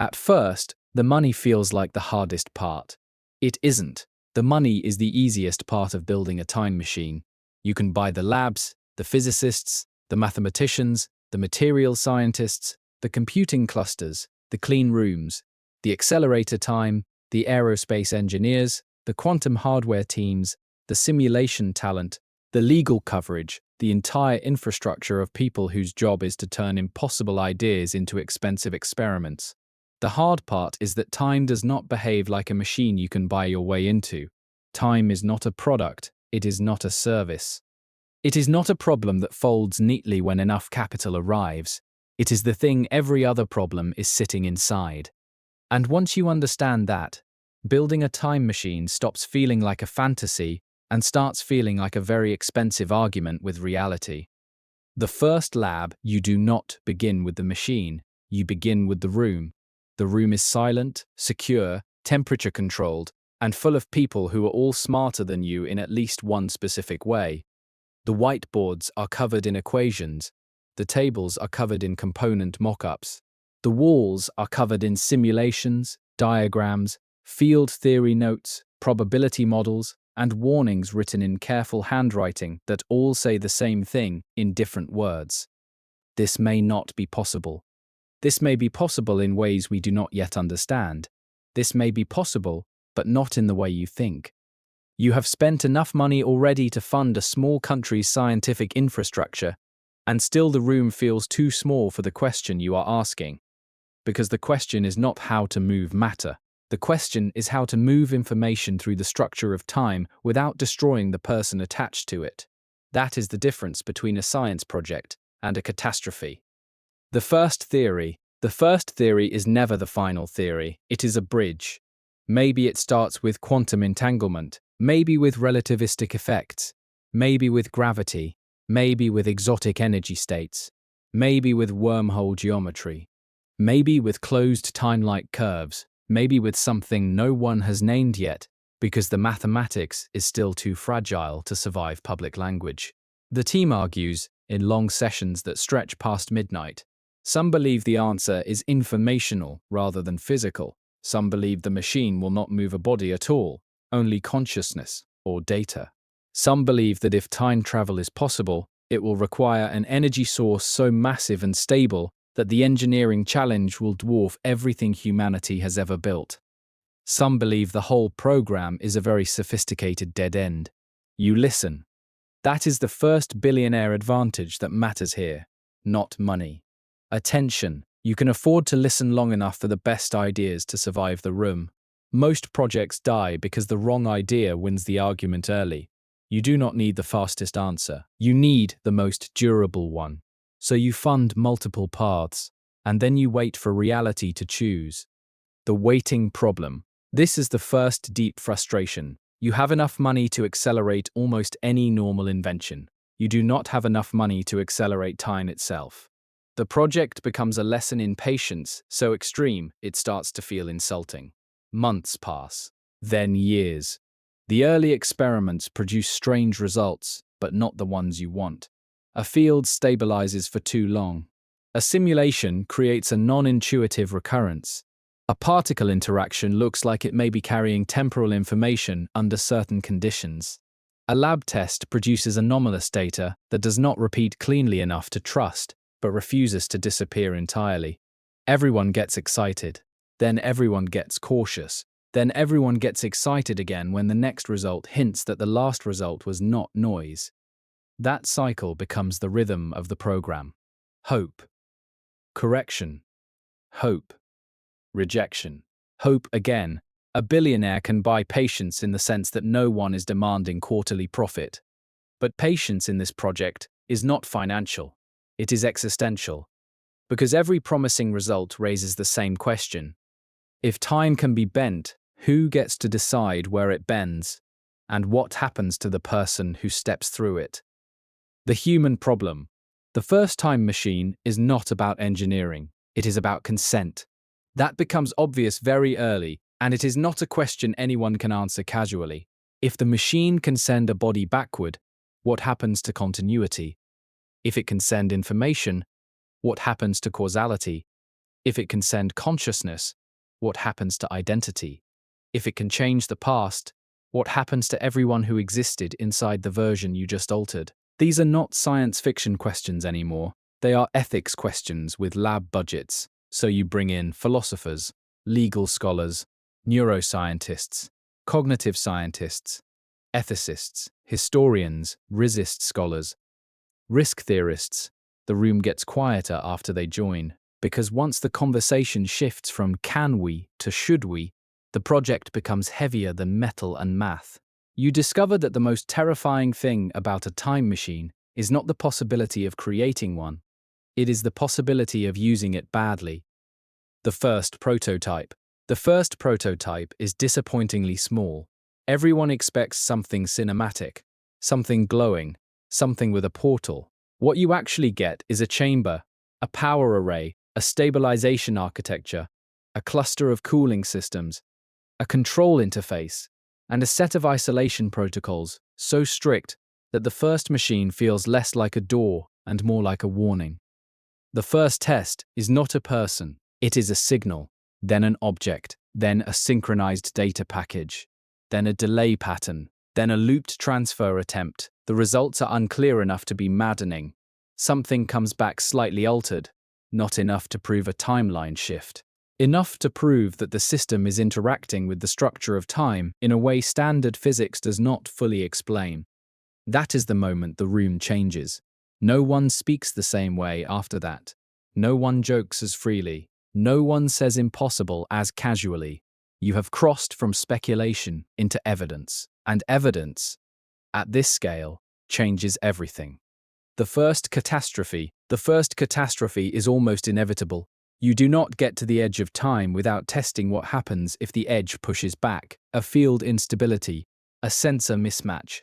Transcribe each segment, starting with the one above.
At first, the money feels like the hardest part. It isn't. The money is the easiest part of building a time machine. You can buy the labs, the physicists, the mathematicians, the material scientists, the computing clusters, the clean rooms, the accelerator time, the aerospace engineers, the quantum hardware teams, the simulation talent, the legal coverage, the entire infrastructure of people whose job is to turn impossible ideas into expensive experiments. The hard part is that time does not behave like a machine you can buy your way into. Time is not a product, it is not a service. It is not a problem that folds neatly when enough capital arrives. It is the thing every other problem is sitting inside. And once you understand that, building a time machine stops feeling like a fantasy and starts feeling like a very expensive argument with reality. The first lab, you do not begin with the machine, you begin with the room. The room is silent, secure, temperature-controlled, and full of people who are all smarter than you in at least one specific way. The whiteboards are covered in equations. The tables are covered in component mock-ups. The walls are covered in simulations, diagrams, field theory notes, probability models, and warnings written in careful handwriting that all say the same thing in different words. This may not be possible. This may be possible in ways we do not yet understand. This may be possible, but not in the way you think. You have spent enough money already to fund a small country's scientific infrastructure, and still the room feels too small for the question you are asking. Because the question is not how to move matter. The question is how to move information through the structure of time without destroying the person attached to it. That is the difference between a science project and a catastrophe. The first theory is never the final theory. It is a bridge. Maybe it starts with quantum entanglement, maybe with relativistic effects, maybe with gravity, maybe with exotic energy states, maybe with wormhole geometry, maybe with closed time-like curves, maybe with something no one has named yet, because the mathematics is still too fragile to survive public language. The team argues, in long sessions that stretch past midnight. Some believe the answer is informational rather than physical. Some believe the machine will not move a body at all, only consciousness or data. Some believe that if time travel is possible, it will require an energy source so massive and stable that the engineering challenge will dwarf everything humanity has ever built. Some believe the whole program is a very sophisticated dead end. You listen. That is the first billionaire advantage that matters here, not money. Attention. You can afford to listen long enough for the best ideas to survive the room. Most projects die because the wrong idea wins the argument early. You do not need the fastest answer. You need the most durable one. So you fund multiple paths, and then you wait for reality to choose. The waiting problem. This is the first deep frustration. You have enough money to accelerate almost any normal invention. You do not have enough money to accelerate time itself. The project becomes a lesson in patience, so extreme it starts to feel insulting. Months pass, then years. The early experiments produce strange results, but not the ones you want. A field stabilizes for too long. A simulation creates a non-intuitive recurrence. A particle interaction looks like it may be carrying temporal information under certain conditions. A lab test produces anomalous data that does not repeat cleanly enough to trust, but refuses to disappear entirely. Everyone gets excited. Then everyone gets cautious. Then everyone gets excited again when the next result hints that the last result was not noise. That cycle becomes the rhythm of the program. Hope. Correction. Hope. Rejection. Hope again. A billionaire can buy patience in the sense that no one is demanding quarterly profit. But patience in this project is not financial. It is existential. Because every promising result raises the same question. If time can be bent, who gets to decide where it bends? And what happens to the person who steps through it? The human problem. The first time machine is not about engineering. It is about consent. That becomes obvious very early, and it is not a question anyone can answer casually. If the machine can send a body backward, what happens to continuity? If it can send information, what happens to causality? If it can send consciousness, what happens to identity? If it can change the past, what happens to everyone who existed inside the version you just altered? These are not science fiction questions anymore. They are ethics questions with lab budgets. So you bring in philosophers, legal scholars, neuroscientists, cognitive scientists, ethicists, historians, resist scholars, risk theorists. The room gets quieter after they join, because once the conversation shifts from can we to should we, the project becomes heavier than metal and math. You discover that the most terrifying thing about a time machine is not the possibility of creating one, it is the possibility of using it badly. The first prototype. The first prototype is disappointingly small. Everyone expects something cinematic, something glowing, something with a portal. What you actually get is a chamber, a power array, a stabilization architecture, a cluster of cooling systems, a control interface, and a set of isolation protocols so strict that the first machine feels less like a door and more like a warning. The first test is not a person, it is a signal, then an object, then a synchronized data package, then a delay pattern, then a looped transfer attempt. The results are unclear enough to be maddening. Something comes back slightly altered, not enough to prove a timeline shift. Enough to prove that the system is interacting with the structure of time in a way standard physics does not fully explain. That is the moment the room changes. No one speaks the same way after that. No one jokes as freely. No one says impossible as casually. You have crossed from speculation into evidence, and evidence, at this scale, changes everything. The first catastrophe is almost inevitable. You do not get to the edge of time without testing what happens if the edge pushes back, a field instability, a sensor mismatch,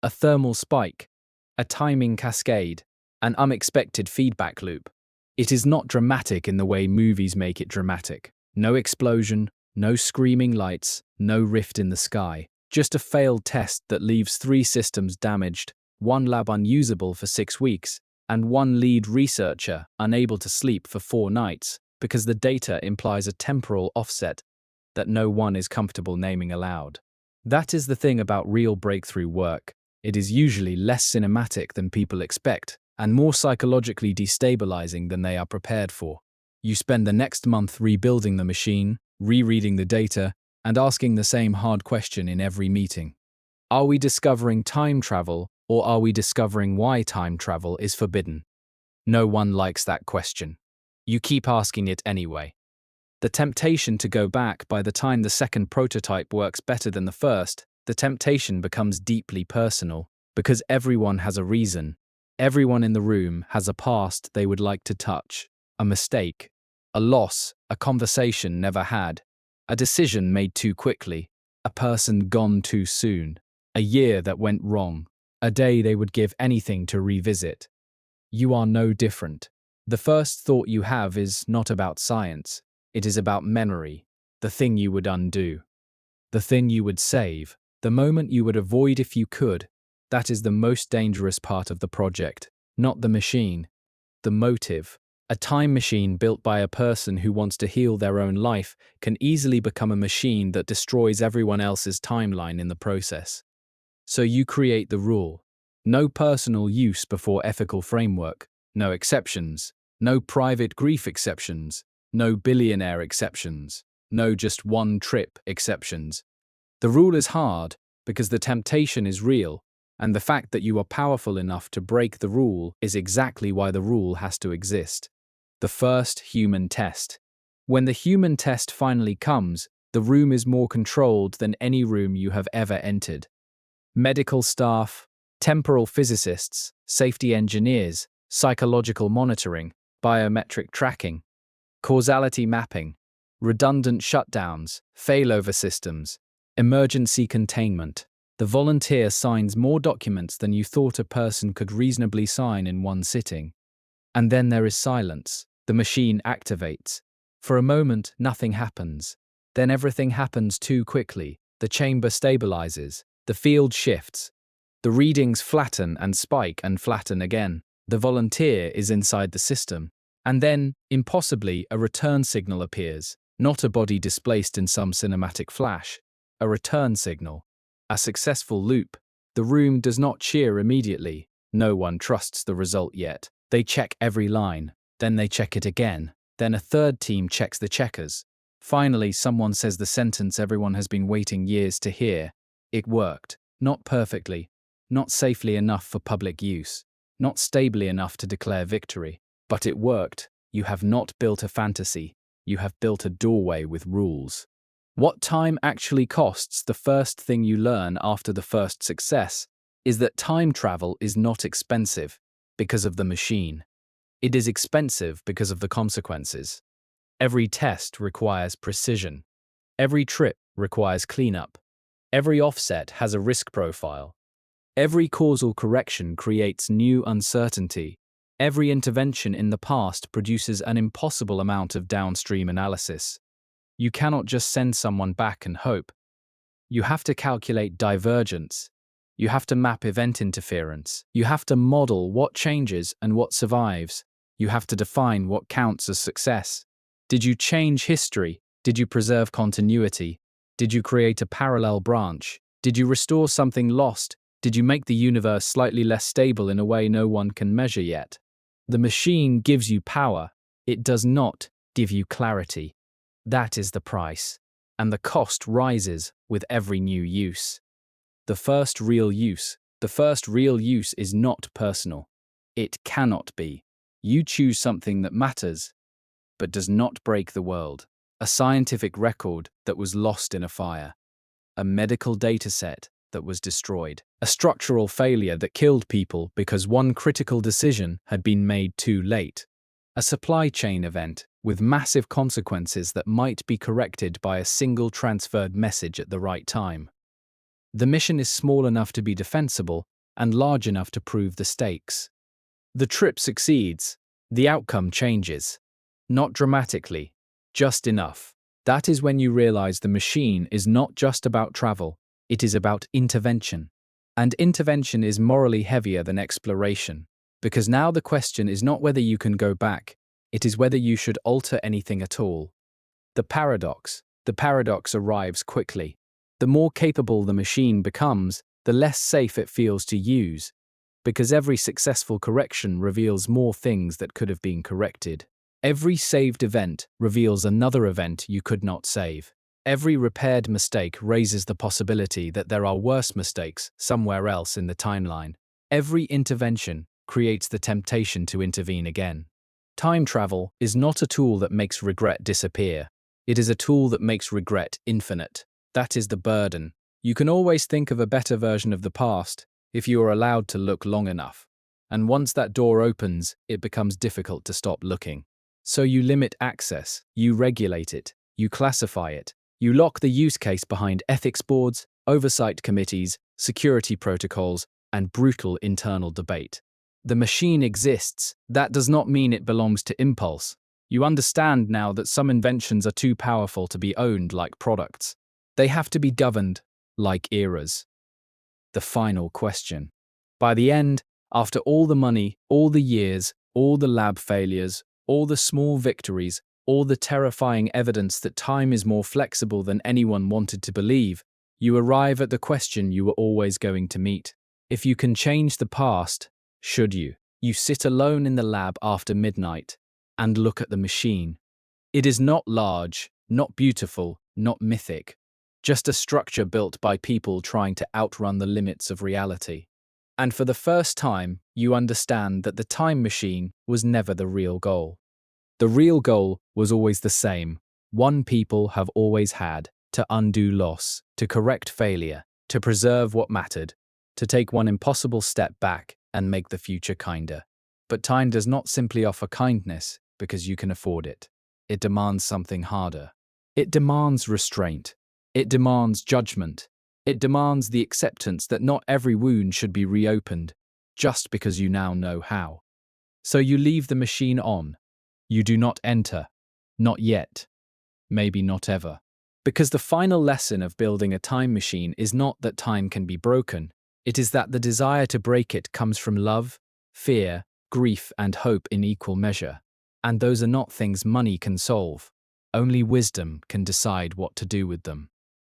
a thermal spike, a timing cascade, an unexpected feedback loop. It is not dramatic in the way movies make it dramatic. No explosion, no screaming lights, no rift in the sky. Just a failed test that leaves 3 systems damaged, 1 lab unusable for 6 weeks, and 1 lead researcher unable to sleep for 4 nights because the data implies a temporal offset that no one is comfortable naming aloud. That is the thing about real breakthrough work. It is usually less cinematic than people expect, and more psychologically destabilizing than they are prepared for. You spend the next month rebuilding the machine, rereading the data, and asking the same hard question in every meeting. Are we discovering time travel, or are we discovering why time travel is forbidden? No one likes that question. You keep asking it anyway. The temptation to go back by the time the second prototype works better than the first, the temptation becomes deeply personal, because everyone has a reason. Everyone in the room has a past they would like to touch, a mistake, a loss, a conversation never had, a decision made too quickly, a person gone too soon, a year that went wrong, a day they would give anything to revisit. You are no different. The first thought you have is not about science, it is about memory, the thing you would undo, the thing you would save, the moment you would avoid if you could. That is the most dangerous part of the project, not the machine, the motive. A time machine built by a person who wants to heal their own life can easily become a machine that destroys everyone else's timeline in the process. So you create the rule. No personal use before ethical framework, no exceptions, no private grief exceptions, no billionaire exceptions, no just one trip exceptions. The rule is hard because the temptation is real, and the fact that you are powerful enough to break the rule is exactly why the rule has to exist. The first human test. When the human test finally comes, the room is more controlled than any room you have ever entered. Medical staff, temporal physicists, safety engineers, psychological monitoring, biometric tracking, causality mapping, redundant shutdowns, failover systems, emergency containment. The volunteer signs more documents than you thought a person could reasonably sign in one sitting. And then there is silence. The machine activates. For a moment, nothing happens. Then everything happens too quickly. The chamber stabilizes. The field shifts. The readings flatten and spike and flatten again. The volunteer is inside the system. And then, impossibly, a return signal appears, not a body displaced in some cinematic flash, a return signal, a successful loop. The room does not cheer immediately. No one trusts the result yet. They check every line, then they check it again. Then a third team checks the checkers. Finally, someone says the sentence everyone has been waiting years to hear. It worked. Not perfectly, not safely enough for public use, not stably enough to declare victory. But it worked. You have not built a fantasy. You have built a doorway with rules. What time actually costs, the first thing you learn after the first success, is that time travel is not expensive because of the machine. It is expensive because of the consequences. Every test requires precision. Every trip requires cleanup. Every offset has a risk profile. Every causal correction creates new uncertainty. Every intervention in the past produces an impossible amount of downstream analysis. You cannot just send someone back and hope. You have to calculate divergence. You have to map event interference. You have to model what changes and what survives. You have to define what counts as success. Did you change history? Did you preserve continuity? Did you create a parallel branch? Did you restore something lost? Did you make the universe slightly less stable in a way no one can measure yet? The machine gives you power. It does not give you clarity. That is the price. And the cost rises with every new use. The first real use is not personal. It cannot be. You choose something that matters, but does not break the world. A scientific record that was lost in a fire. A medical dataset that was destroyed. A structural failure that killed people because one critical decision had been made too late. A supply chain event with massive consequences that might be corrected by a single transferred message at the right time. The mission is small enough to be defensible and large enough to prove the stakes. The trip succeeds. The outcome changes. Not dramatically, just enough. That is when you realize the machine is not just about travel, it is about intervention. And intervention is morally heavier than exploration, because now the question is not whether you can go back, it is whether you should alter anything at all. The paradox arrives quickly. The more capable the machine becomes, the less safe it feels to use, because every successful correction reveals more things that could have been corrected. Every saved event reveals another event you could not save. Every repaired mistake raises the possibility that there are worse mistakes somewhere else in the timeline. Every intervention creates the temptation to intervene again. Time travel is not a tool that makes regret disappear. It is a tool that makes regret infinite. That is the burden. You can always think of a better version of the past if you are allowed to look long enough. And once that door opens, it becomes difficult to stop looking. So you limit access, you regulate it, you classify it, you lock the use case behind ethics boards, oversight committees, security protocols, and brutal internal debate. The machine exists. That does not mean it belongs to impulse. You understand now that some inventions are too powerful to be owned like products. They have to be governed like eras. The final question. By the end, after all the money, all the years, all the lab failures, all the small victories, all the terrifying evidence that time is more flexible than anyone wanted to believe, you arrive at the question you were always going to meet. If you can change the past, should you? You sit alone in the lab after midnight and look at the machine. It is not large, not beautiful, not mythic, just a structure built by people trying to outrun the limits of reality. And for the first time, you understand that the time machine was never the real goal. The real goal was always the same. One people have always had: to undo loss, to correct failure, to preserve what mattered, to take one impossible step back and make the future kinder. But time does not simply offer kindness because you can afford it. It demands something harder. It demands restraint. It demands judgment. It demands the acceptance that not every wound should be reopened just because you now know how. So you leave the machine on. You do not enter. Not yet. Maybe not ever. Because the final lesson of building a time machine is not that time can be broken. It is that the desire to break it comes from love, fear, grief, and hope in equal measure. And those are not things money can solve. Only wisdom can decide what to do with them.